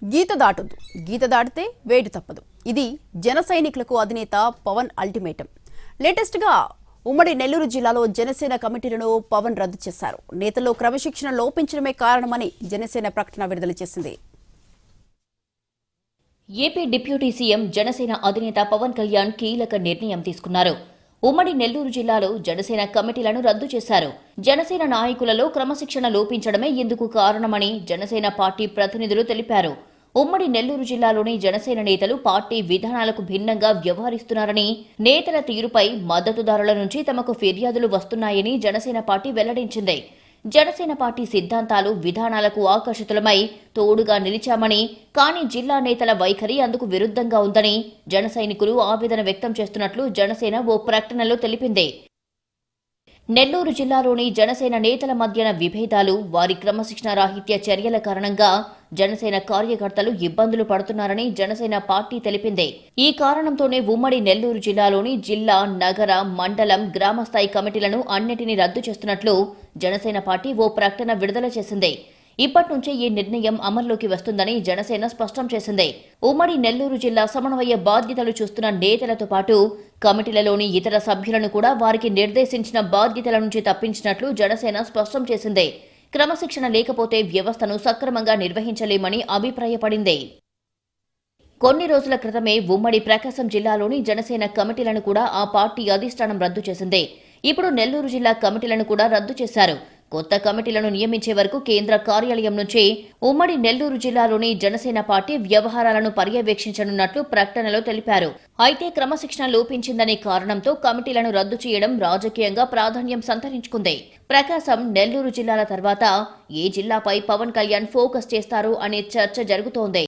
గీత దాటొద్దు, గీత దాటితే వేడి తప్పదు. ఇది జన సైనికులకు అధినేత పవన్ అల్టిమేటం. లేటెస్ట్గా ఉమ్మడి నెల్లూరు జిల్లాలో జనసేన కమిటీలను పవన్ రద్దు చేశారు. నేతల్లో క్రమశిక్షణ లోపించడమే కారణమని జనసేన ప్రకటన విడుదల చేసింది. ఏపీ డిప్యూటీ సీఎం జనసేన అధినేత పవన్ కళ్యాణ్ కీలక నిర్ణయం తీసుకున్నారు. ఉమ్మడి నెల్లూరు జిల్లాలో జనసేన కమిటీలను రద్దు చేశారు. జనసేన నాయకులలో క్రమశిక్షణ లోపించడమే ఇందుకు కారణమని జనసేన పార్టీ ప్రతినిధులు తెలిపారు. ఉమ్మడి నెల్లూరు జిల్లాలోని జనసేన నేతలు పార్టీ విధానాలకు భిన్నంగా వ్యవహరిస్తున్నారని, నేతల తీరుపై మద్దతుదారుల నుంచి తమకు ఫిర్యాదులు వస్తున్నాయని జనసేన పార్టీ వెల్లడించింది. జనసేన పార్టీ సిద్ధాంతాలు, విధానాలకు ఆకర్షితులమై తోడుగా నిలిచామని, కానీ జిల్లా నేతల వైఖరి అందుకు విరుద్ధంగా ఉందని జన సైనికులు ఆవేదన వ్యక్తం చేస్తున్నట్లు జనసేన ఓ ప్రకటనలో తెలిపింది. నెల్లూరు జిల్లాలోని జనసేన నేతల మధ్యన విభేదాలు, వారి క్రమశిక్షణ రాహిత్య చర్యల కారణంగా జనసేన కార్యకర్తలు ఇబ్బందులు పడుతున్నారని జనసేన పార్టీ తెలిపింది. ఈ కారణంతోనే ఉమ్మడి నెల్లూరు జిల్లాలోని జిల్లా, నగర, మండలం, గ్రామస్థాయి కమిటీలను అన్నిటినీ రద్దు చేస్తున్నట్లు జనసేన పార్టీ ఓ ప్రకటన విడుదల చేసింది. ఇప్పటి నుంచే ఈ నిర్ణయం అమల్లోకి వస్తుందని జనసేన స్పష్టం చేసింది. ఉమ్మడి నెల్లూరు జిల్లా సమన్వయ బాధ్యతలు చూస్తున్న నేతలతో పాటు కమిటీలలోని ఇతర సభ్యులను కూడా వారికి నిర్దేశించిన బాధ్యతల నుంచి తప్పించినట్లు జనసేన స్పష్టం చేసింది. క్రమశిక్షణ లేకపోతే వ్యవస్థను సక్రమంగా నిర్వహించలేమని అభిప్రాయపడింది. కొన్ని రోజుల క్రితమే ఉమ్మడి ప్రకాశం జిల్లాలోని జనసేన కమిటీలను కూడా ఆ పార్టీ అధిష్టానం రద్దు చేసింది. ఇప్పుడు నెల్లూరు జిల్లా కమిటీలను కూడా రద్దు చేశారు. కొత్త కమిటీలను నియమించే వరకు కేంద్ర కార్యాలయం నుంచి ఉమ్మడి నెల్లూరు జిల్లాలోని జనసేన పార్టీ వ్యవహారాలను పర్యవేక్షించనున్నట్లు ప్రకటనలో తెలిపారు. అయితే క్రమశిక్షణ లోపించిందనే కారణంతో కమిటీలను రద్దు చేయడం రాజకీయంగా ప్రాధాన్యం సంతరించుకుంది. ప్రకాశం, నెల్లూరు జిల్లాల తర్వాత ఏ జిల్లాపై పవన్ కళ్యాణ్ ఫోకస్ చేస్తారు అనే చర్చ జరుగుతోంది.